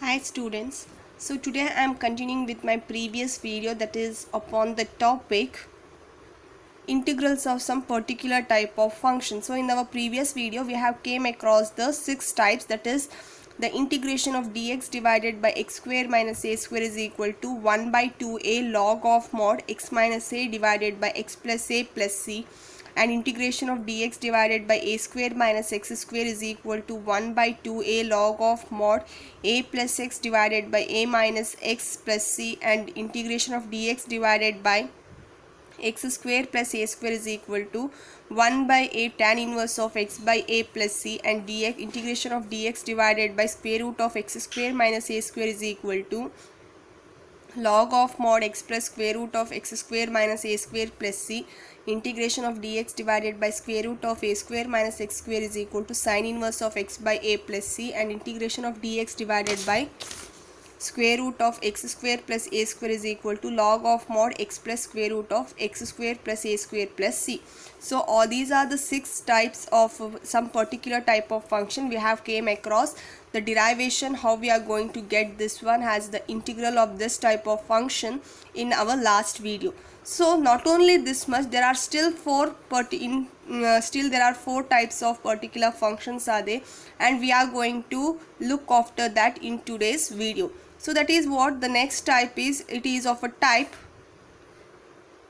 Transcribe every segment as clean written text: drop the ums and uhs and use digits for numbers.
Hi students, so today I am continuing with my previous video, that is upon the topic integrals of some particular type of function. So in our previous video we have came across the 6 types, that is the integration of dx divided by x square minus a square is equal to 1 by 2a log of mod x minus a divided by x plus a plus c, and integration of dx divided by a square minus x square is equal to 1 by 2a log of mod a plus x divided by a minus x plus c, and integration of dx divided by x square plus a square is equal to 1 by a tan inverse of x by a plus c, and dx integration of dx divided by square root of x square minus a square is equal to log of mod x plus square root of x square minus a square plus c, integration of dx divided by square root of a square minus x square is equal to sine inverse of x by a plus c, and integration of dx divided by square root of x square plus a square is equal to log of mod x plus square root of x square plus a square plus c. So all these are the 6 types of some particular type of function we have came across. The derivation, how we are going to get this one, has the integral of this type of function in our last video. So not only this much, there are still still there are 4 types of particular functions are there, and we are going to look after that in today's video. So that is what the next type is. It is of a type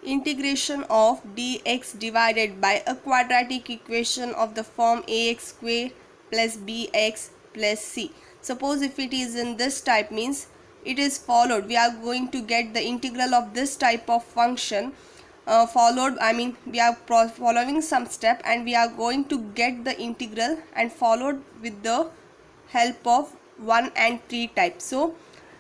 integration of dx divided by a quadratic equation of the form ax square plus bx plus c. Suppose if it is in this type, means it is followed, we are going to get the integral of this type of function we are following some step, and we are going to get the integral and followed with the help of 1 and 3 type. So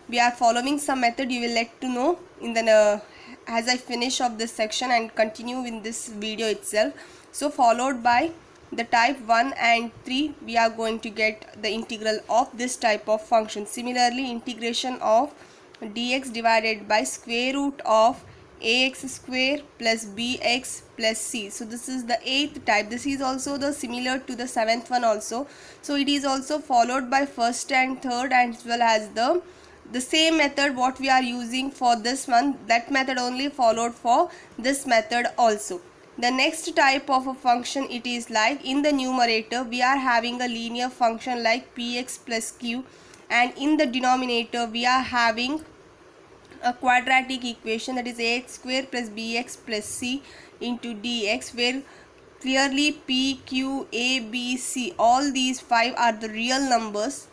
we are following some method, you will let to know in the as I finish of this section and continue in this video itself. So followed by the type 1 and 3, we are going to get the integral of this type of function. Similarly, integration of dx divided by square root of ax square plus bx plus c. So this is the 8th type. This is also the similar to the 7th one also. So it is also followed by first and third, as well as the same method what we are using for this one, that method only followed for this method also. The next type of a function, it is like in the numerator we are having a linear function like px plus q, and in the denominator we are having a quadratic equation, that is ax square plus bx plus c into dx, where clearly p, q, a, b, c, all these 5 are the real numbers.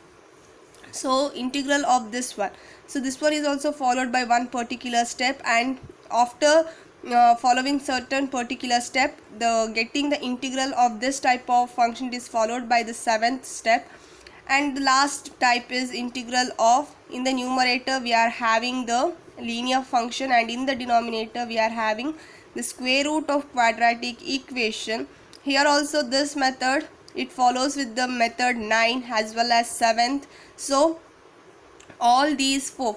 So integral of this one, so this one is also followed by one particular step, and after following certain particular step, the getting the integral of this type of function is followed by the 7th step. And the last type is integral of, in the numerator we are having the linear function, and in the denominator we are having the square root of quadratic equation. Here also this method, it follows with the method 9 as well as 7th. So all these for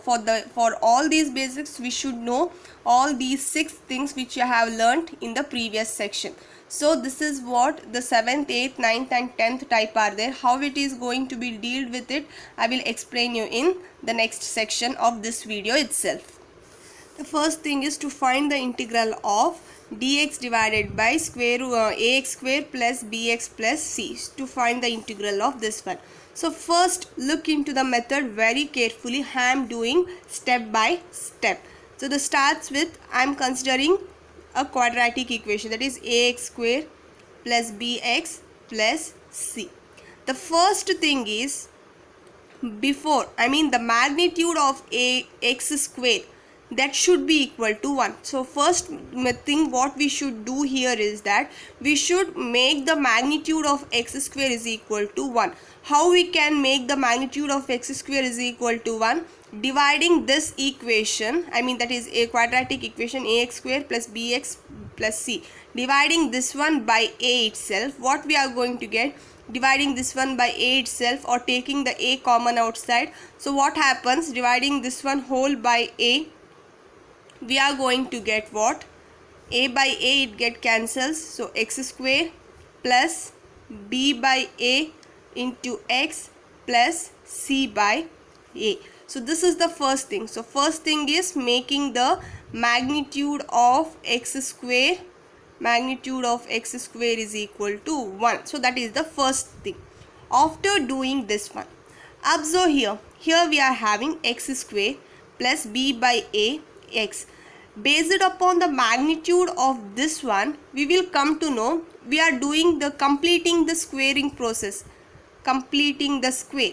all these basics we should know all these 6 things which you have learnt in the previous section. So this is what the 7th, 8th, 9th and 10th type are there. How it is going to be dealt with it, I will explain you in the next section of this video itself. The first thing is to find the integral of dx divided by ax square plus bx plus c, to find the integral of this one. So first look into the method very carefully. I am doing step by step. So the starts with, I am considering a quadratic equation, that is ax square plus bx plus c. The first thing is, before, the magnitude of ax square, that should be equal to 1. So first thing what we should do here is that we should make the magnitude of x square is equal to 1. How we can make the magnitude of x square is equal to 1? Dividing this equation, that is a quadratic equation ax square plus bx plus c, dividing this one by a itself, what we are going to get? Dividing this one by a itself, or taking the a common outside. So what happens? Dividing this one whole by a, we are going to get what? A by a, it get cancels, so x square plus b by a into x plus c by 2a. So this is the first thing. So first thing is making the magnitude of x square is equal to 1. So that is the first thing. After doing this one, observe here we are having x square plus b by a x. Based upon the magnitude of this one, we will come to know we are doing the completing the squaring process. Completing the square.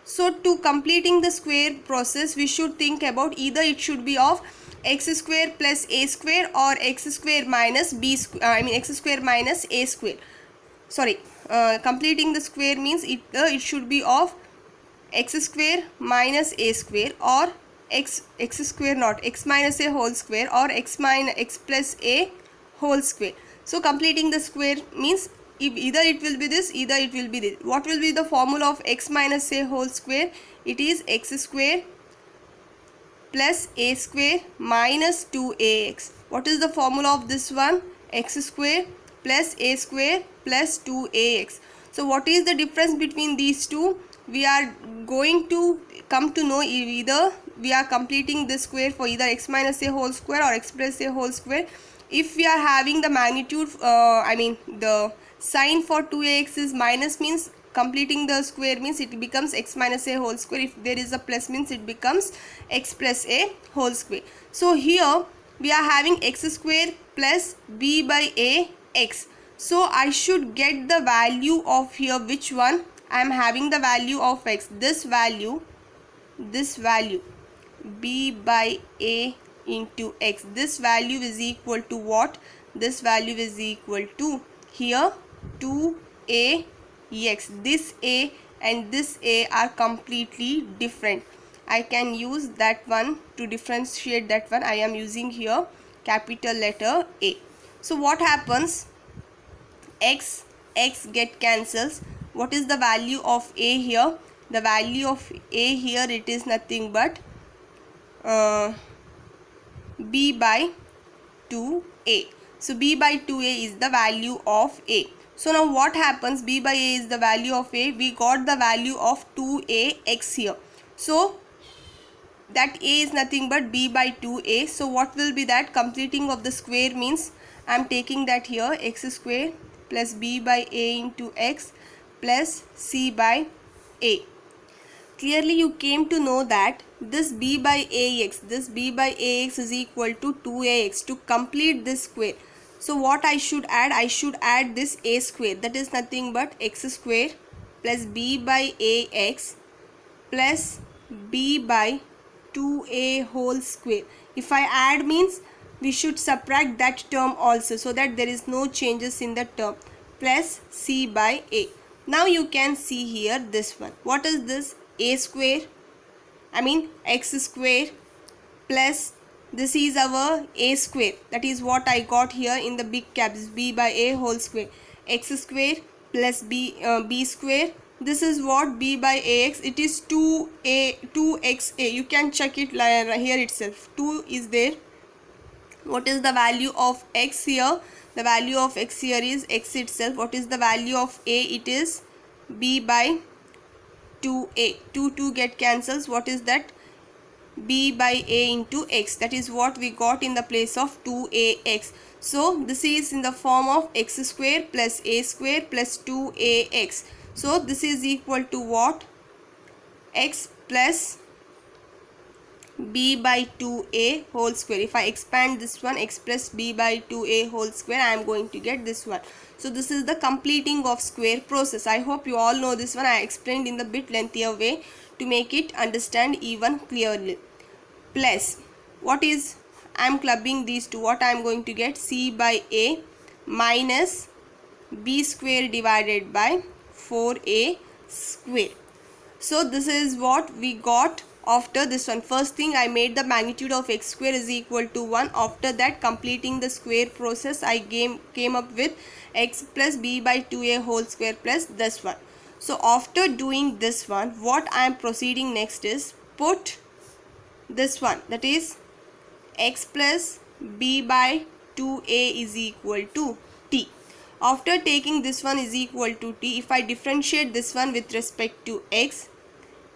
So to completing the square process, we should think about either it should be of x square plus a square or x square minus b square, x square minus a square. Sorry, completing the square means it should be of x square minus a square or x square not x minus a whole square or x plus a whole square. So completing the square means either it will be this, either it will be this. What will be the formula of x minus a whole square? It is x square plus a square minus 2ax. What is the formula of this one? X square plus a square plus 2ax. So what is the difference between these two? We are going to come to know either we are completing this square for either x minus a whole square or x plus a whole square. If we are having the magnitude, the sign for 2ax is minus, means completing the square means it becomes x minus a whole square. If there is a plus means it becomes x plus a whole square. So here we are having x square plus b by a x. So I should get the value of here which one? I am having the value of x. This value b by a into x. This value is equal to what? This value is equal to here 2a x. This a and this a are completely different. I can use that one to differentiate that one. I am using here capital letter A. So what happens? X get cancels. What is the value of a here? The value of a here, it is nothing but b by 2a. So b by 2a is the value of a. So now what happens? B by a is the value of a. We got the value of 2ax here. So that a is nothing but b by 2a. So what will be that? Completing of the square means I am taking that here x square plus b by a into x plus c by a. Clearly you came to know that this b by ax is equal to 2ax to complete this square. So what I should add? I should add this a square, that is nothing but x square plus b by ax plus b by 2a whole square. If I add means we should subtract that term also, so that there is no changes in the term, plus c by a. Now you can see here this one. What is this? A square, x square plus this is our a square. That is what I got here in the big caps, b by a whole square. X square plus b square. This is what? B by ax. It is 2xa. You can check it here itself. 2 is there. What is the value of x here? The value of x here is x itself. What is the value of a? It is b by 2a. 2 get cancels. What is that? B by a into x. That is what we got in the place of 2ax. So this is in the form of x square plus a square plus 2ax. So this is equal to what? X plus b by 2a whole square. If I expand this one, x plus b by 2a whole square, I am going to get this one. So this is the completing of square process. I hope you all know this one. I explained in the bit lengthier way to make it understand even clearly. Plus, what is, I am clubbing these two. What I am going to get? C by a minus b square divided by 4a square. So this is what we got after this one. First thing, I made the magnitude of x square is equal to 1. After that, completing the square process, I came up with x plus b by 2a whole square plus this one. So after doing this one, what I am proceeding next is put this one, that is x plus b by 2a is equal to t. After taking this one is equal to t, if I differentiate this one with respect to x,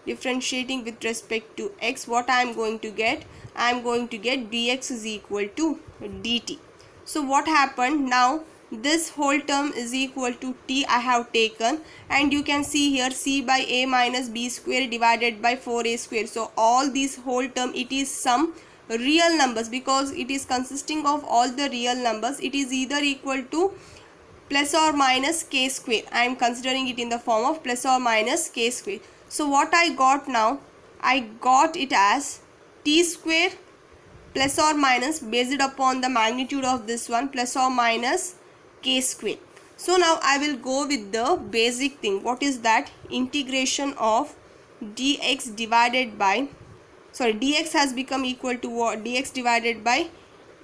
differentiating with respect to x, what I am going to get? I am going to get dx is equal to dt. So what happened now? This whole term is equal to t I have taken, and you can see here c by a minus b square divided by 4a square. So all this whole term, it is some real numbers, because it is consisting of all the real numbers. It is either equal to plus or minus k square. I am considering it in the form of plus or minus k square. So what I got now? I got it as t square plus or minus, based upon the magnitude of this one, plus or minus k square. So now I will go with the basic thing. What is that? Integration of dx divided by, sorry, dx has become equal to what? Dx divided by,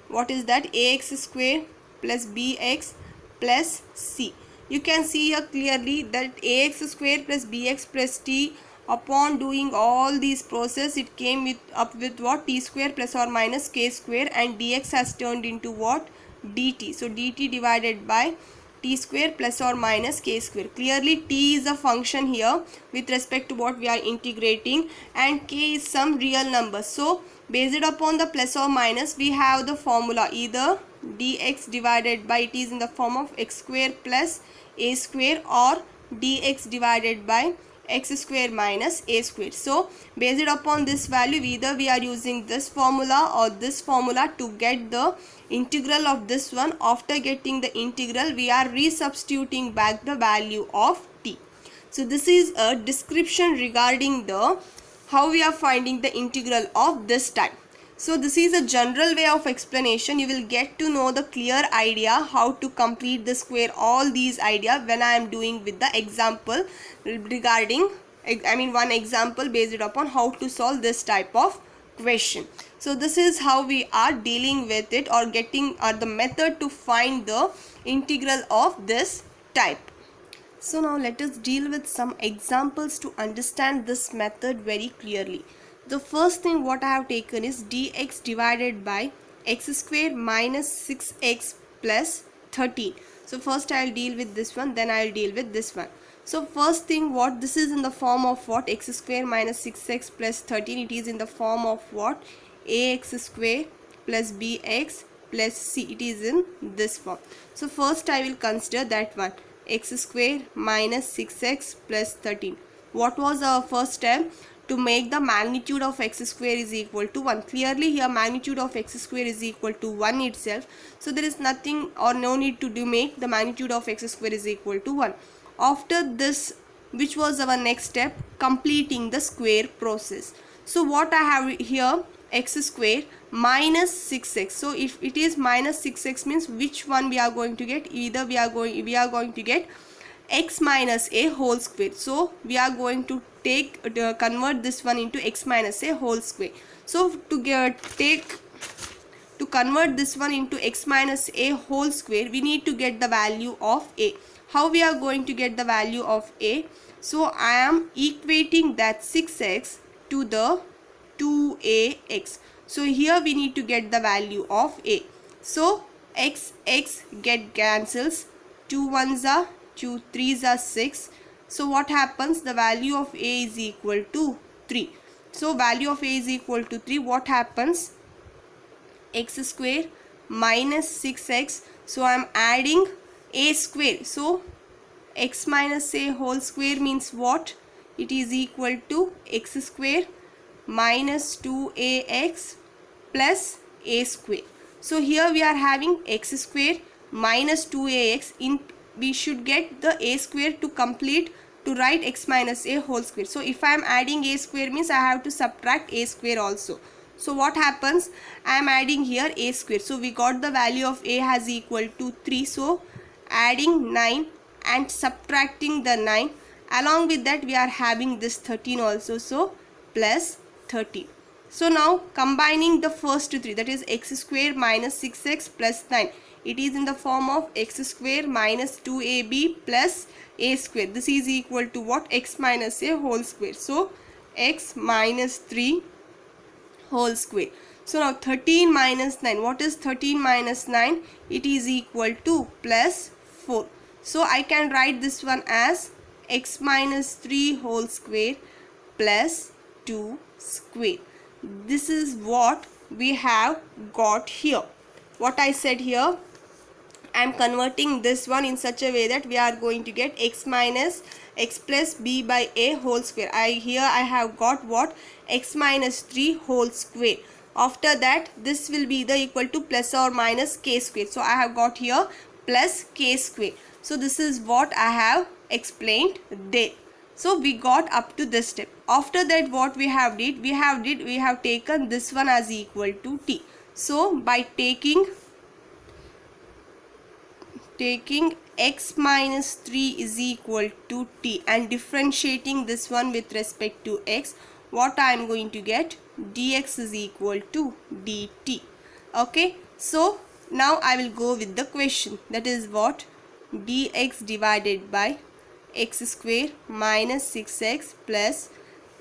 what is that? Ax square plus bx plus c. You can see here clearly that ax square plus bx plus t, upon doing all these process, it came up with what? T square plus or minus k square, and dx has turned into what? Dt. So dt divided by t square plus or minus k square. Clearly t is a function here with respect to what we are integrating, and k is some real number. So based upon the plus or minus, we have the formula either dx divided by, it is in the form of x square plus a square, or dx divided by x square minus a square. So based upon this value, either we are using this formula or this formula to get the integral of this one. After getting the integral, we are resubstituting back the value of t. So this is a description regarding the how we are finding the integral of this type. So this is a general way of explanation. You will get to know the clear idea how to complete the square, all these ideas when I am doing with the example regarding, I mean one example based upon how to solve this type of question. So this is how we are dealing with it, or getting, or the method to find the integral of this type. So now let us deal with some examples to understand this method very clearly. The first thing what I have taken is dx divided by x square minus 6x plus 13. So first I will deal with this one, then I will deal with this one. So first thing, what this is in the form of what? X square minus 6x plus 13. It is in the form of what? Ax square plus bx plus c. It is in this form. So first I will consider that one, x square minus 6x plus 13. What was our first step? To make the magnitude of x square is equal to 1. Clearly here magnitude of x square is equal to 1 itself. So there is nothing or no need to make the magnitude of x square is equal to 1. After this, which was our next step? Completing the square process. So what I have here? X square minus 6x. So if it is minus 6x means which one we are going to get? Either we are going to get x minus a whole square. So we are going to convert this one into x minus a whole square. So to convert this one into x minus a whole square, we need to get the value of a. How we are going to get the value of a? So I am equating that 6x to the 2ax. So here we need to get the value of a. So x get cancels, 2 1s are 2, 3s are 6. So what happens? The value of a is equal to 3. So value of a is equal to 3. What happens? X square minus 6x. So I am adding a square. So x minus a whole square means what? It is equal to x square minus 2ax plus a square. So here we are having x square minus 2ax. We should get the a square to complete to write x minus a whole square. So if I am adding a square means I have to subtract a square also. So what happens? I am adding here a square. So we got the value of a as equal to 3. So adding 9 and subtracting the 9. Along with that we are having this 13 also. So plus 13. So now combining the first three, that is x square minus 6x plus 9. It is in the form of x square minus 2ab plus a square. This is equal to what? X minus a whole square. So x minus 3 whole square. So now 13 minus 9. What is 13 minus 9? It is equal to plus 4. So I can write this one as x minus 3 whole square plus 2 square. This is what we have got here. What I said here, I am converting this one in such a way that we are going to get x minus x plus b by a whole square. Here I have got what? X minus 3 whole square. After that, this will be the equal to plus or minus k square. So I have got here plus k square. So this is what I have explained there. So we got up to this step. After that, what we have taken this one as equal to t. So by taking x minus 3 is equal to t and differentiating this one with respect to x, what I am going to get? Dx is equal to dt. Okay, so now I will go with the question. That is what? Dx divided by x square minus 6x plus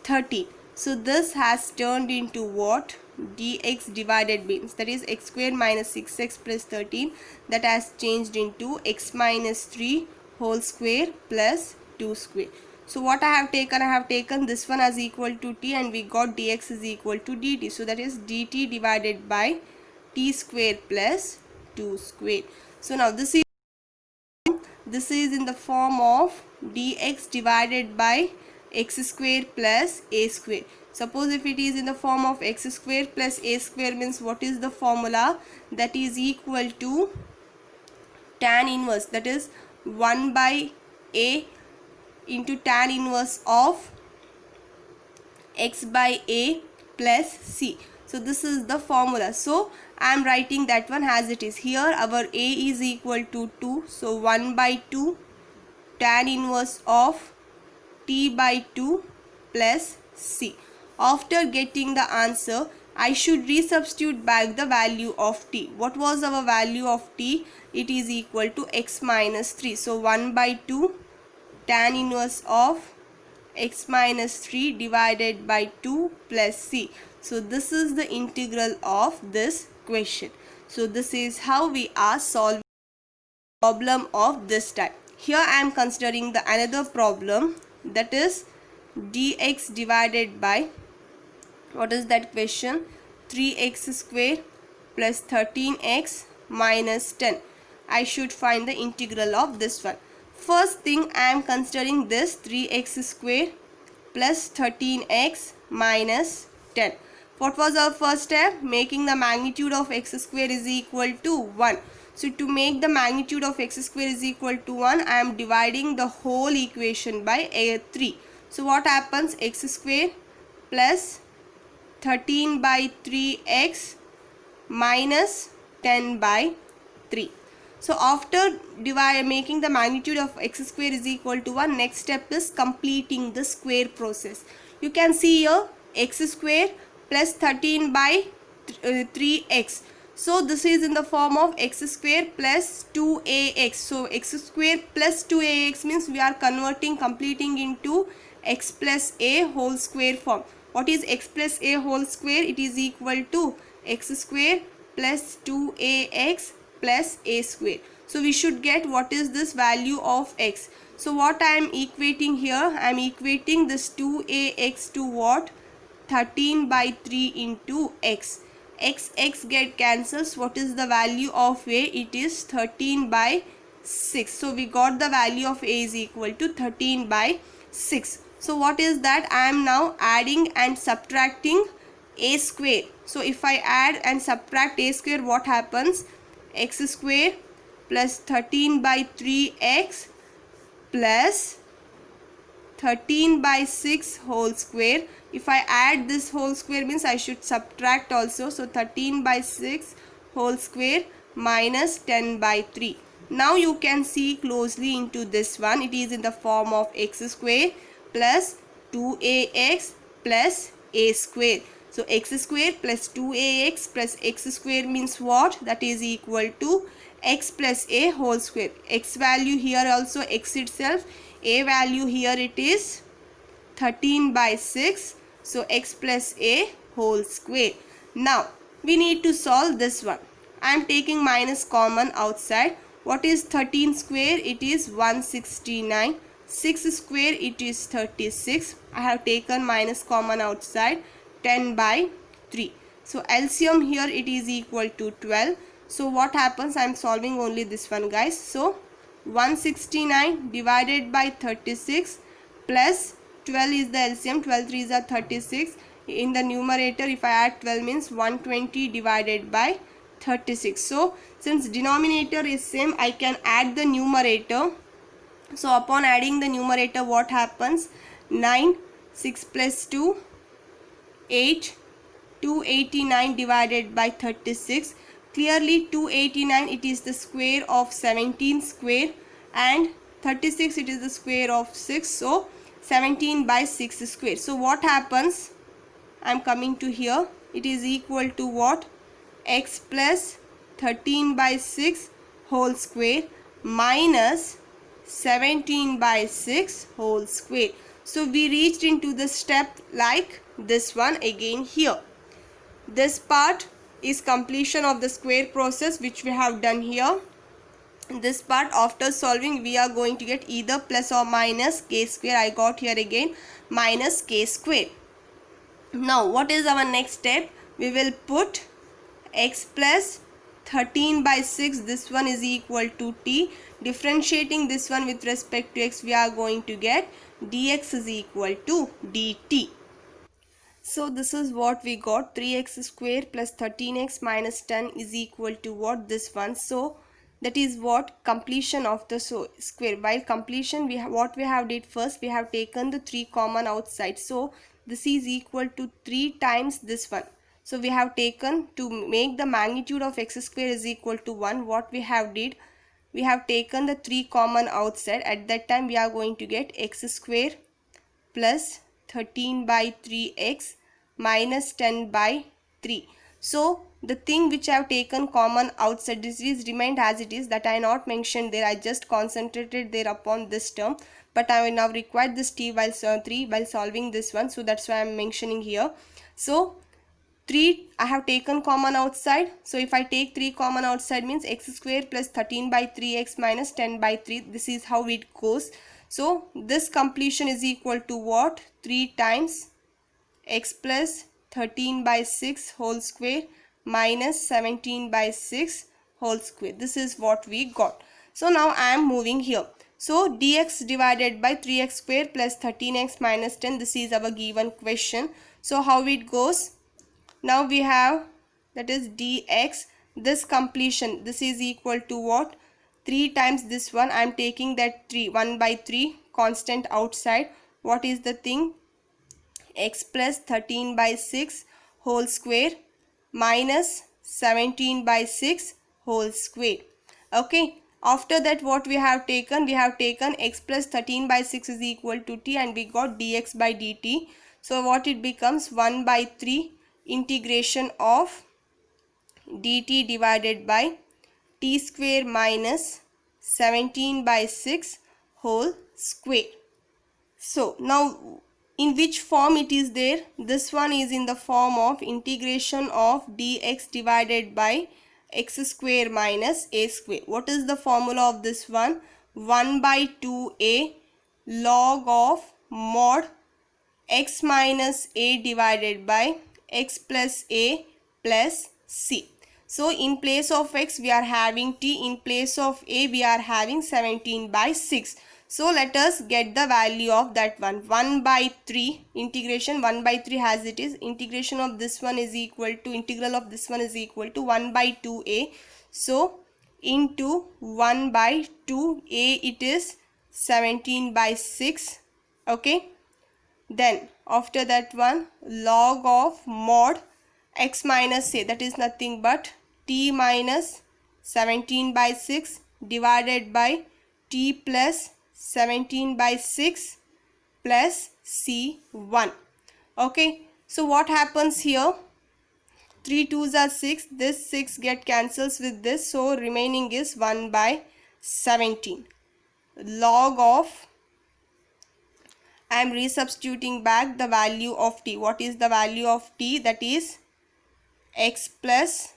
13. So this has turned into what? Dx divided means, that is x square minus 6x plus 13, that has changed into x minus 3 whole square plus 2 square. So what I have taken this one as equal to t and we got dx is equal to dt. So that is dt divided by t square plus 2 square. So now this is in the form of dx divided by x square plus a square. Suppose if it is in the form of x square plus a square means what is the formula? That is equal to tan inverse, that is 1 by a into tan inverse of x by a plus c. So this is the formula. So I am writing that one as it is. Here our a is equal to 2. So 1 by 2 tan inverse of t by 2 plus c. After getting the answer, I should resubstitute back the value of t. What was our value of t? It is equal to x minus 3. So 1 by 2 tan inverse of x minus 3 divided by 2 plus c. So this is the integral of this question. So this is how we are solving the problem of this type. Here I am considering the another problem, that is dx divided by, what is that question? 3x square plus 13x minus 10. I should find the integral of this one. First thing, I am considering this 3x square plus 13x minus 10. What was our first step? Making the magnitude of x square is equal to 1. So to make the magnitude of x square is equal to 1, I am dividing the whole equation by 3. So what happens? X square plus 13 by 3x minus 10 by 3. So after making the magnitude of x square is equal to 1, next step is completing the square process. You can see here x square plus 13 by 3x. So this is in the form of x square plus 2ax. So x square plus 2ax means we are completing into x plus a whole square form. What is x plus a whole square? It is equal to x square plus 2ax plus a square. So we should get what is this value of x. So what I am equating here? I am equating this 2ax to what? 13 by 3 into x. X get cancels. What is the value of a? It is 13 by 6. So we got the value of a is equal to 13 by 6. So what is that? I am now adding and subtracting a square. So if I add and subtract a square, what happens? X square plus 13 by 3x plus 13 by 6 whole square. If I add this whole square means I should subtract also. So 13 by 6 whole square minus 10 by 3. Now you can see closely into this one. It is in the form of x square plus 2ax plus a square. So x square plus 2ax plus x square means what? That is equal to x plus a whole square. X value here also x itself. A value here it is 13 by 6. So x plus a whole square. Now we need to solve this one. I am taking minus common outside. What is 13 square? It is 169. 6 square, it is 36. I have taken minus common outside. 10 by 3. So LCM here it is equal to 12. So what happens? I am solving only this one, guys. So 169 divided by 36 plus 12 is the LCM. 12 3s are 36. In the numerator, if I add 12 means 120 divided by 36. So since denominator is same, I can add the numerator. So upon adding the numerator, what happens? 9, 6 plus 2, 8, 289 divided by 36. Clearly 289, it is the square of 17 square, and 36, it is the square of 6. So 17 by 6 square. So what happens? I am coming to here. It is equal to what? X plus 13 by 6 whole square minus 17 by 6 whole square. So we reached into the step like this one again here. This part is completion of the square process which we have done here. This part, after solving, we are going to get either plus or minus k square. I got here again minus k square. Now what is our next step? We will put x plus 13 by 6, this one is equal to t. Differentiating this one with respect to x, we are going to get dx is equal to dt. So this is what we got. 3x square plus 13x minus 10 is equal to what? This one. So that is what completion of the square. While completion, what we have did first, we have taken the 3 common outside. So this is equal to 3 times this one. So we have taken, to make the magnitude of x square is equal to 1, what we have did, we have taken the 3 common outside. At that time we are going to get x square plus 13 by 3x minus 10 by 3. So the thing which I have taken common outside, this is remained as it is, that I not mentioned there. I just concentrated there upon this term, but I will now require this t while 3 while solving this one. So that's why I am mentioning here. So 3 I have taken common outside. So if I take 3 common outside means x square plus 13 by 3x minus 10 by 3. This is how it goes. So this completion is equal to what? 3 times x plus 13 by 6 whole square minus 17 by 6 whole square. This is what we got. So now I am moving here. So dx divided by 3x square plus 13x minus 10. This is our given question. So how it goes? Now we have, that is dx, this completion, this is equal to what? 3 times this one. I am taking that 3, 1 by 3 constant outside. What is the thing? X plus 13 by 6 whole square minus 17 by 6 whole square. Okay. After that, what we have taken? We have taken x plus 13 by 6 is equal to t, and we got dx by dt. So what it becomes? 1 by 3 integration of dt divided by t square minus 17 by 6 whole square. So now in which form it is there? This one is in the form of integration of dx divided by x square minus a square. What is the formula of this one? 1 by 2a log of mod x minus a divided by x plus a plus c. So in place of x we are having t, in place of a we are having 17 by 6. So let us get the value of that one. 1 by 3 integration, 1 by 3 as it is, integration of this one is equal to, integral of this one is equal to 1 by 2a. So into 1 by 2a, it is 17 by 6. Okay. Then after that one, log of mod x minus a, that is nothing but t minus 17 by 6 divided by t plus 17 by 6 plus c1. Okay. So what happens here? 3 2s are 6. This 6 get cancels with this. So remaining is 1 by 17. Log of, I am resubstituting back the value of t. What is the value of t? That is x plus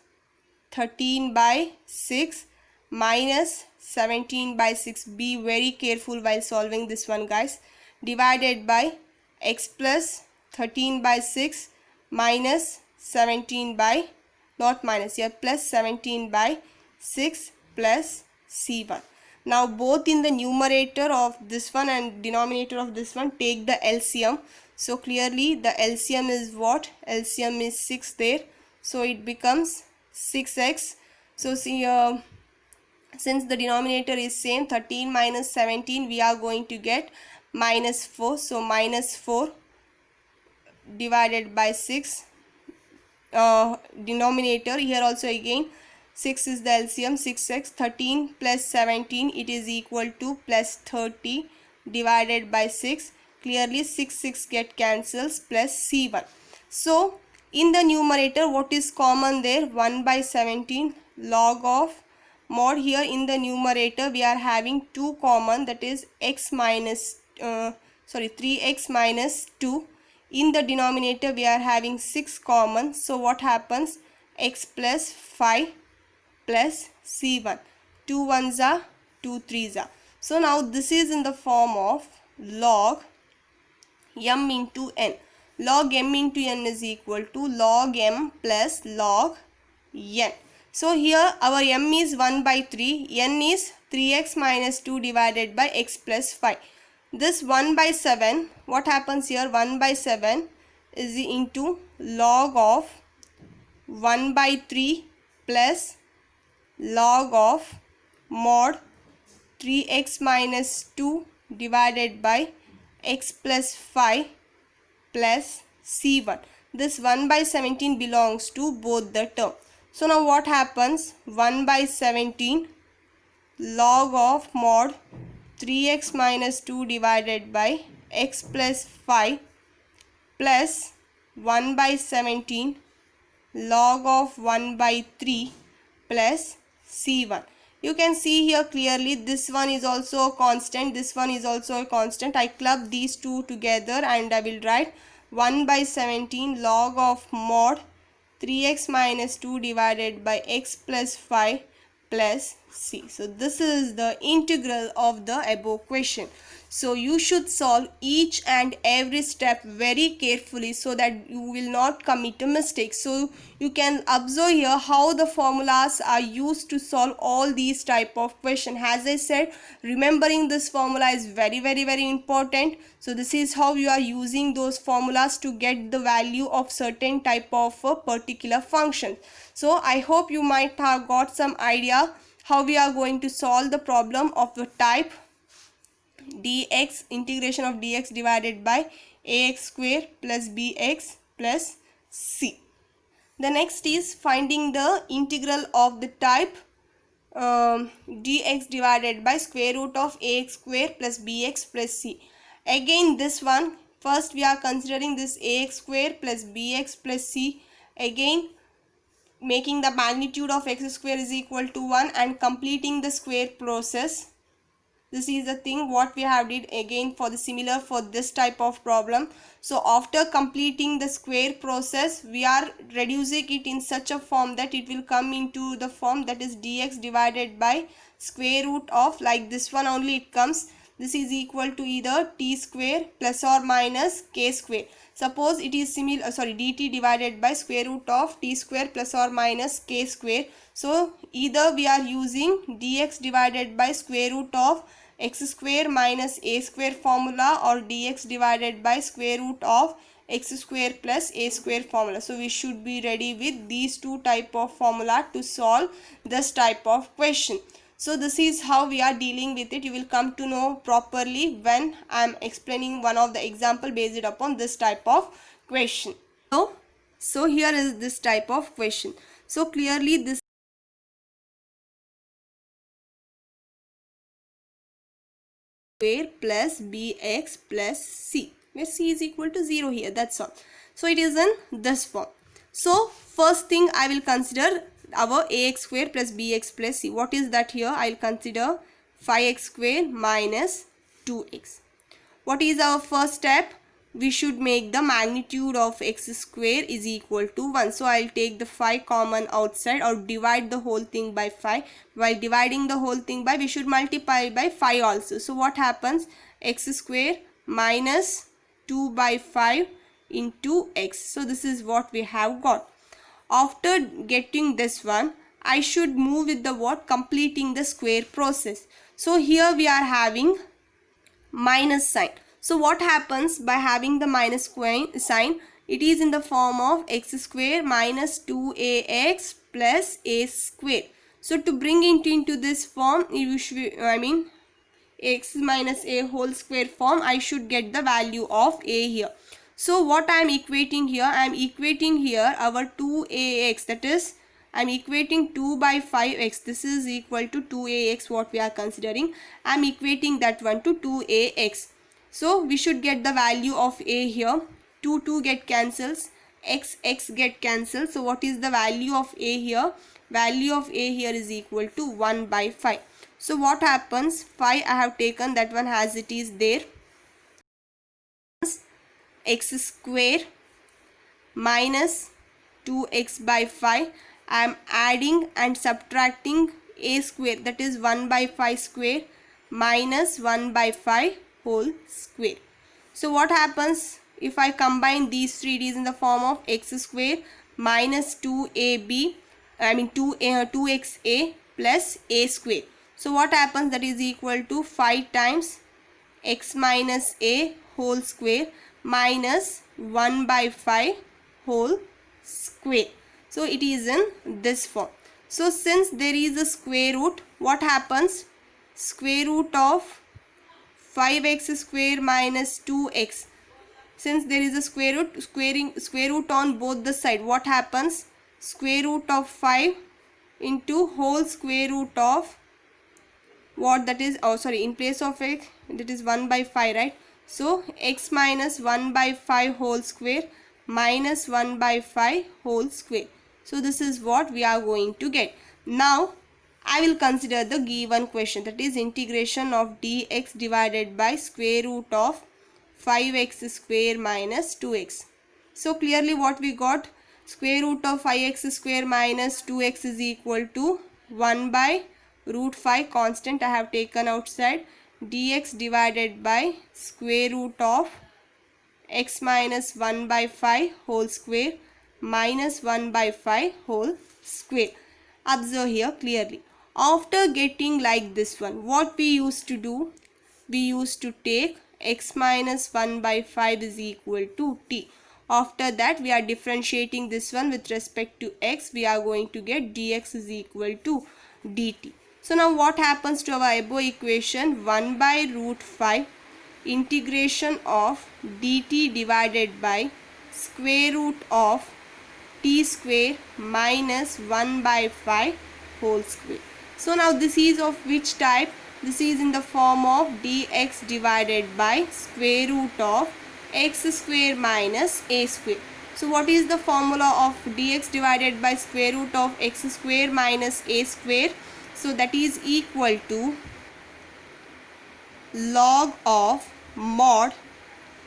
13 by 6 minus 17 by 6, be very careful while solving this one guys, divided by x plus 13 by 6 minus 17 by, not minus here, plus 17 by 6 plus c1. Now both in the numerator of this one and denominator of this one take the LCM. So clearly the LCM is what? LCM is 6 there. So it becomes 6x. So see, since the denominator is same, 13 minus 17, we are going to get minus 4. So minus 4 divided by 6. Denominator here also again 6 is the LCM, 6x, 13 plus 17, it is equal to plus 30 divided by 6. Clearly 6 get cancels, plus c1. So in the numerator what is common there? 1 by 17 log of mod. Here in the numerator we are having 2 common, that is x minus 3x minus 2. In the denominator we are having 6 common. So what happens? X plus 5 plus c1. 2 1s are 2 3s are. So now this is in the form of log m into n. Log m into n is equal to log m plus log n. So here our m is 1 by 3, n is 3x minus 2 divided by x plus 5. This 1 by 7, what happens here? 1 by 7 is into log of 1 by 3 plus log of mod 3x minus 2 divided by x plus 5 plus c1. This 1 by 17 belongs to both the term. So now what happens? 1 by 17 log of mod 3x minus 2 divided by x plus 5 plus 1 by 17 log of 1 by 3 plus c1. You can see here clearly this one is also a constant, this one is also a constant. I club these two together and I will write 1 by 17 log of mod 3x minus 2 divided by x plus 5 plus c. So this is the integral of the above question. So you should solve each and every step very carefully so that you will not commit a mistake. So you can observe here how the formulas are used to solve all these type of question. As I said, remembering this formula is very important. So this is how you are using those formulas to get the value of certain type of a particular function. So I hope you might have got some idea how we are going to solve the problem of the type dx, integration of dx divided by ax square plus bx plus c. The next is finding the integral of the type dx divided by square root of ax square plus bx plus c. Again this one, first we are considering this ax square plus bx plus c, again making the magnitude of x square is equal to 1 and completing the square process. This is the thing what we have did again for the similar for this type of problem. So after completing the square process, we are reducing it in such a form that it will come into the form that is dx divided by square root of, like this one only it comes. This is equal to either t square plus or minus k square. Suppose it is similar, dt divided by square root of t square plus or minus k square. So either we are using dx divided by square root of x square minus a square formula or dx divided by square root of x square plus a square formula. So we should be ready with these two type of formula to solve this type of question. So this is how we are dealing with it. You will come to know properly when I am explaining one of the example based upon this type of question. So here is this type of question. So clearly this square plus bx plus c, where c is equal to 0 here, that's all. So it is in this form. So first thing I will consider our ax square plus bx plus c. What is that here? I will consider 5x square minus 2x. What is our first step? we should make the magnitude of x square is equal to 1. So I'll take the 5 common outside or divide the whole thing by 5. While dividing the whole thing by, we should multiply by 5 also. So what happens? X square minus 2 by 5 into x. So this is what we have got. After getting this one, I should move with the what? Completing the square process. So here we are having minus sign. So what happens by having the minus sign? It is in the form of x square minus 2ax plus a square. So to bring it into this form, x minus a whole square form, I should get the value of a here. So what I am equating here? I am equating here our 2ax, that is I am equating 2 by 5x. This is equal to 2ax what we are considering. I am equating that one to 2ax. So we should get the value of a here. 2 get cancels. X get cancelled. So what is the value of a here? Value of a here is equal to 1 by 5. So what happens? 5 I have taken, that one as it is there. X square minus 2x by 5. I am adding and subtracting a square, that is 1 by 5 square minus 1 by 5 whole square. So what happens if I combine these three? It is in the form of x square minus 2xa plus a square. So what happens? That is equal to 5 times x minus a whole square minus 1 by 5 whole square. So it is in this form. So since there is a square root, what happens? Square root of 5x square minus 2x. Since there is a square root, square root on both the side, what happens? Square root of 5 into whole square root of what? That is, in place of x, that is 1 by 5, right? So x minus 1 by 5 whole square minus 1 by 5 whole square. So this is what we are going to get. Now I will consider the given question, that is integration of dx divided by square root of 5x square minus 2x. So clearly what we got? Square root of 5x square minus 2x is equal to 1 by root 5 constant I have taken outside, dx divided by square root of x minus 1 by 5 whole square minus 1 by 5 whole square. Observe here clearly. After getting like this one, what we used to do? We used to take x minus 1 by 5 is equal to t. After that we are differentiating this one with respect to x. We are going to get dx is equal to dt. So now what happens to our above equation? 1 by root 5 integration of dt divided by square root of t square minus 1 by 5 whole square. So now this is of which type? This is in the form of dx divided by square root of x square minus a square. So what is the formula of dx divided by square root of x square minus a square? So that is equal to log of mod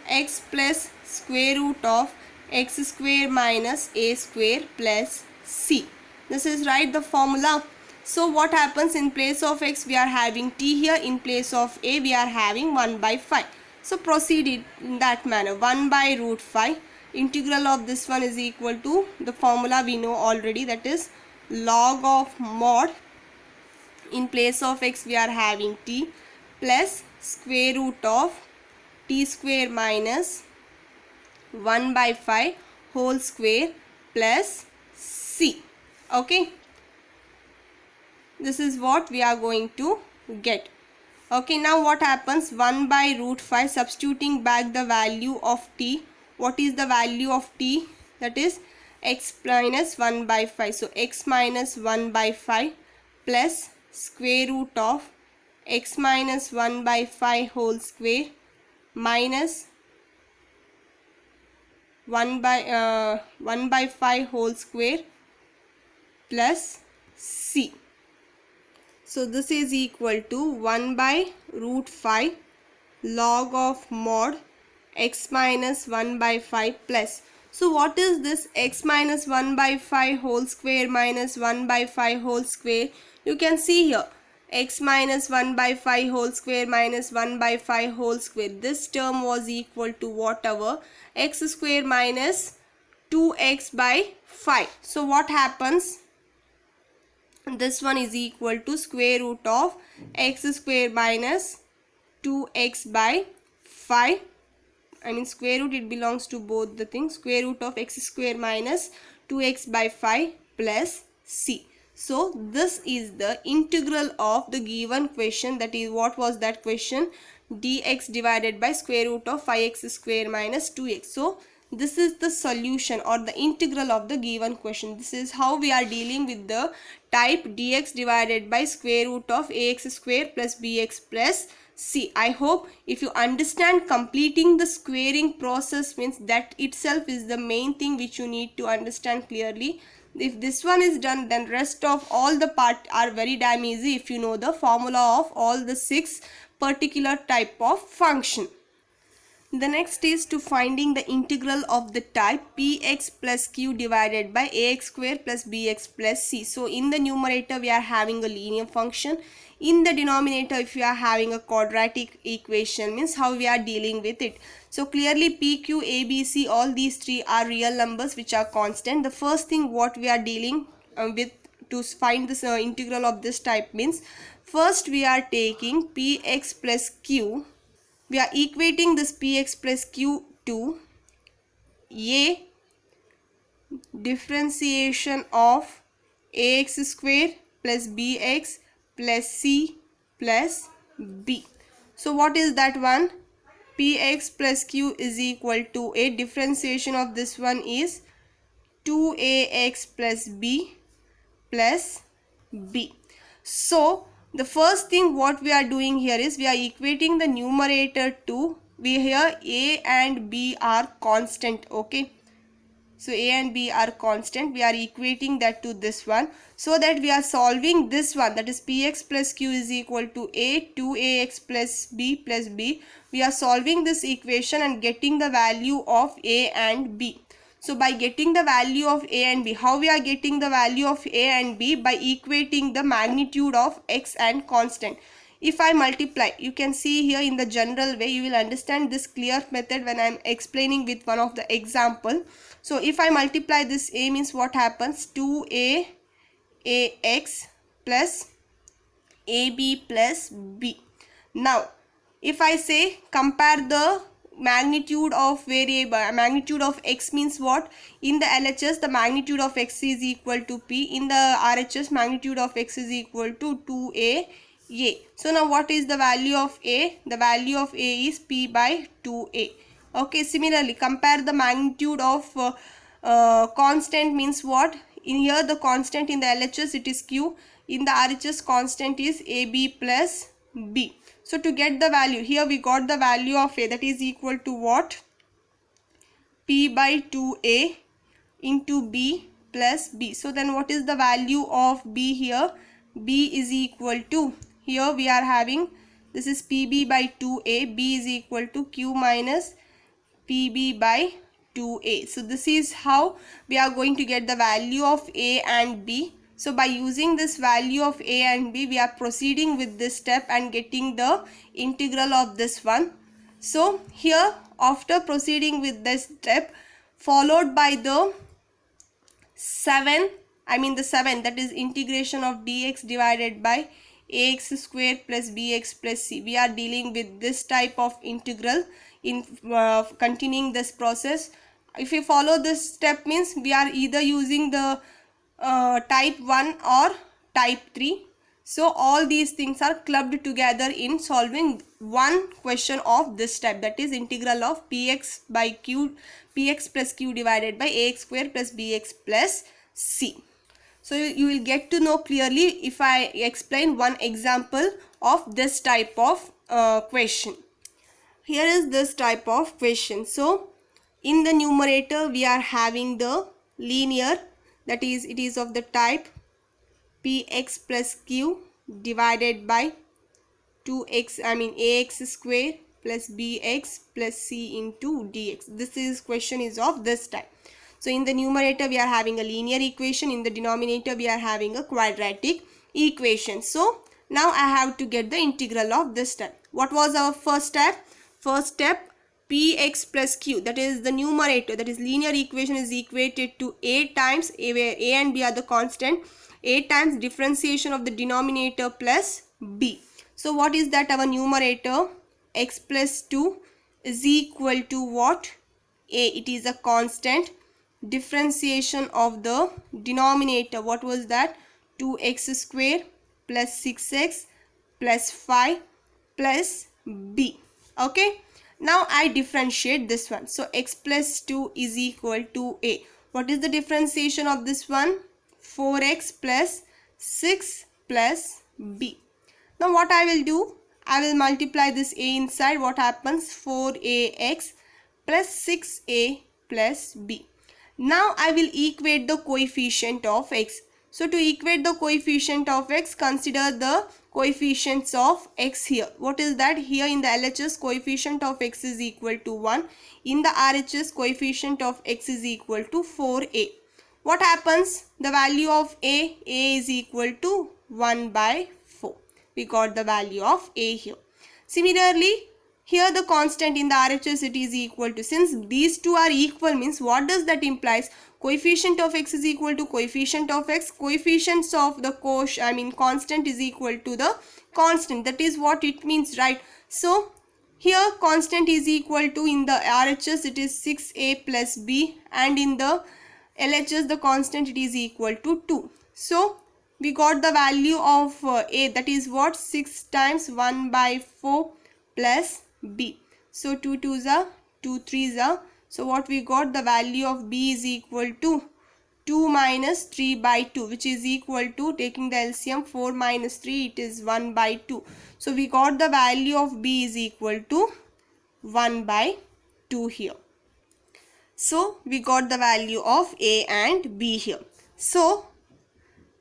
x plus square root of x square minus a square plus c. This is right the formula. So what happens? In place of x we are having t here, in place of a we are having 1 by 5. So proceed in that manner. 1 by root 5 integral of this one is equal to the formula we know already, that is log of mod, in place of x we are having t plus square root of t square minus 1 by 5 whole square plus c. Okay, this is what we are going to get. Okay, now what happens? 1 by root 5, substituting back the value of t. What is the value of t? That is x minus 1 by 5. So x minus 1 by 5 plus square root of x minus 1 by 5 whole square minus 1 by 5 whole square plus c. So this is equal to 1 by root 5 log of mod x minus 1 by 5 plus. So what is this x minus 1 by 5 whole square minus 1 by 5 whole square? You can see here x minus 1 by 5 whole square minus 1 by 5 whole square. This term was equal to whatever x square minus 2x by 5. So what happens? This one is equal to square root of x square minus 2x by 5. I mean square root, it belongs to both the things. Square root of x square minus 2x by 5 plus c. So this is the integral of the given question. That is, what was that question? Dx divided by square root of 5x square minus 2x. So this is the solution or the integral of the given question. This is how we are dealing with the type dx divided by square root of ax square plus bx plus c. I hope if you understand completing the squaring process means that itself is the main thing which you need to understand clearly. If this one is done, then rest of all the part are very damn easy if you know the formula of all the 6 particular type of function. The next is to finding the integral of the type px plus q divided by ax square plus bx plus c. So in the numerator we are having a linear function. In the denominator, if you are having a quadratic equation, means how we are dealing with it. So clearly p, q, a, b, c, all these three are real numbers which are constant. The first thing what we are dealing with to find this integral of this type means, first we are taking px plus q. We are equating this px plus q to a differentiation of ax square plus bx plus c plus b. So what is that one? Px plus q is equal to a differentiation of this one is 2ax plus b plus b. So the first thing what we are doing here is we are equating the numerator to, we here a and b are constant. Okay, so a and b are constant. We are equating that to this one, so that we are solving this one, that is px plus q is equal to a 2ax plus b. We are solving this equation and getting the value of a and b. So by getting the value of a and b, how we are getting the value of a and b? By equating the magnitude of x and constant. If I multiply, you can see here in the general way, you will understand this clear method when I am explaining with one of the example. So if I multiply this a means what happens? 2a ax plus ab plus b. Now if I say compare the magnitude of variable, magnitude of x means what? In the LHS the magnitude of x is equal to p, in the RHS magnitude of x is equal to 2a. So now what is the value of a? The value of a is p by 2a. Okay, similarly compare the magnitude of constant means what? In here the constant in the LHS it is q, in the RHS constant is ab plus b. So to get the value, here we got the value of a, that is equal to what? P by 2a into b plus b. So then what is the value of b here? B is equal to, here we are having, this is pb by 2a, b is equal to q minus pb by 2a. So this is how we are going to get the value of a and b. So by using this value of a and b, we are proceeding with this step and getting the integral of this one. So here after proceeding with this step, followed by the 7, that is integration of dx divided by ax square plus bx plus c. We are dealing with this type of integral in continuing this process. If we follow this step means we are either using the type 1 or type 3. So all these things are clubbed together in solving one question of this type, that is integral of px by q, px plus q divided by ax square plus bx plus c. So you will get to know clearly if I explain one example of this type of question. Here is this type of question. So in the numerator we are having the linear, that is it is of the type px plus q divided by ax square plus bx plus c into dx. This is question is of this type. So in the numerator we are having a linear equation, in the denominator we are having a quadratic equation. So now I have to get the integral of this type. What was our first step? First step, px plus q, that is the numerator, that is linear equation, is equated to a times a, where a and b are the constant, a times differentiation of the denominator plus b. So what is that? Our numerator x plus 2 is equal to what? A, it is a constant. Differentiation of the denominator, what was that? 2x square plus 6x plus 5 plus b. Okay, now I differentiate this one. So x plus 2 is equal to a. What is the differentiation of this one? 4x plus 6 plus b. Now what I will do? I will multiply this a inside. What happens? 4ax plus 6a plus b. Now I will equate the coefficient of x. So to equate the coefficient of x, consider the coefficients of x here. What is that? Here in the LHS, coefficient of x is equal to 1. In the RHS, coefficient of x is equal to 4a. What happens? The value of a is equal to 1 by 4. We got the value of a here. Similarly, here the constant in the RHS, it is equal to, since these two are equal, means what does that implies? Coefficient of x is equal to coefficient of x. Coefficients of the constant is equal to the constant. That is what it means, right? So here constant is equal to, in the RHS it is 6a plus b, and in the LHS the constant it is equal to 2. So we got the value of a, that is what? 6 times 1 by 4 plus b. So 2 2s are 2 3s are. So what we got? The value of b is equal to 2 minus 3 by 2, which is equal to, taking the LCM, 4 minus 3, it is 1 by 2. So we got the value of b is equal to 1 by 2 here. So we got the value of a and b here. So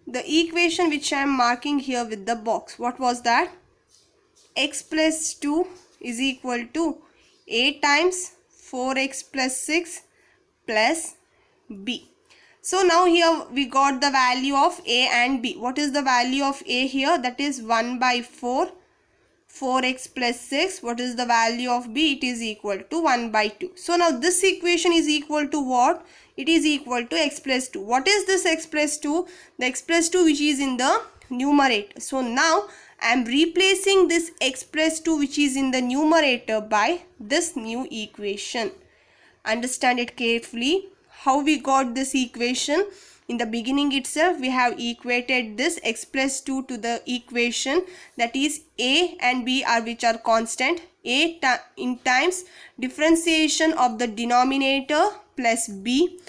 the equation which I am marking here with the box, what was that? X plus 2 is equal to a times 4x plus 6 plus b. So now here we got the value of a and b. What is the value of a here? That is 1 by 4. 4x plus 6. What is the value of b? It is equal to 1 by 2. So now this equation is equal to what? It is equal to x plus 2. What is this x plus 2? The x plus 2 which is in the numerator. So now I am replacing this x plus 2 which is in the numerator by this new equation. Understand it carefully. How we got this equation? In the beginning itself we have equated this x plus 2 to the equation, that is a and b are which are constant. A in times differentiation of the denominator plus b.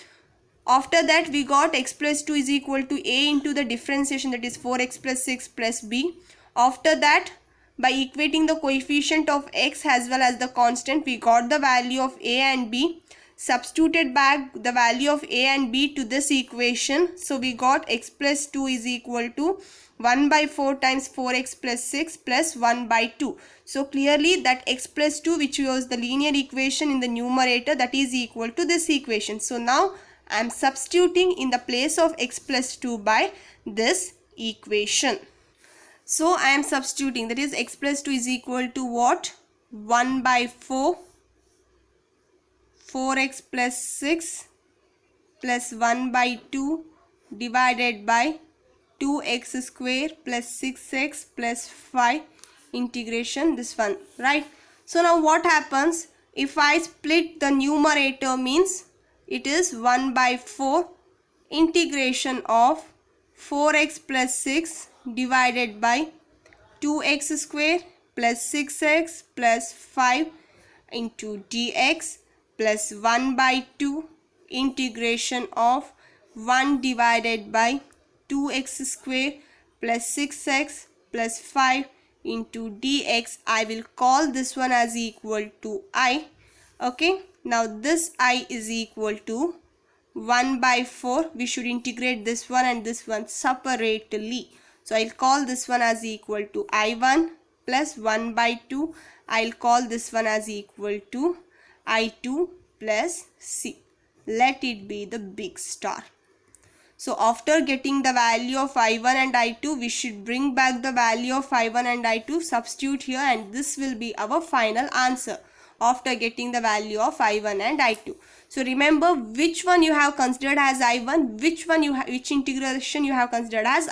After that we got x plus 2 is equal to a into the differentiation, that is 4x plus 6 plus b. After that, by equating the coefficient of x as well as the constant, we got the value of a and b. Substituted back the value of a and b to this equation. So we got x plus 2 is equal to 1 by 4 times 4x plus 6 plus 1 by 2. So clearly that x plus 2 which was the linear equation in the numerator, that is equal to this equation. So now I am substituting in the place of x plus 2 by this equation. So I am substituting, that is x plus 2 is equal to what? 1 by 4, 4x plus 6 plus 1 by 2 divided by 2x square plus 6x plus 5 integration this one, right? So now what happens? If I split the numerator, means it is 1 by 4 integration of 4x plus 6 divided by 2x square plus 6x plus 5 into dx plus 1 by 2 integration of 1 divided by 2x square plus 6x plus 5 into dx. I will call this one as equal to I. Okay, now this I is equal to 1 by 4. We should integrate this one and this one separately. So I'll call this one as equal to I1 plus 1 by 2. I'll call this one as equal to I2 plus C. Let it be the big star. So after getting the value of I1 and I2, we should bring back the value of I1 and I2, substitute here, and this will be our final answer after getting the value of I1 and I2. So remember which one you have considered as I1, which integration you have considered as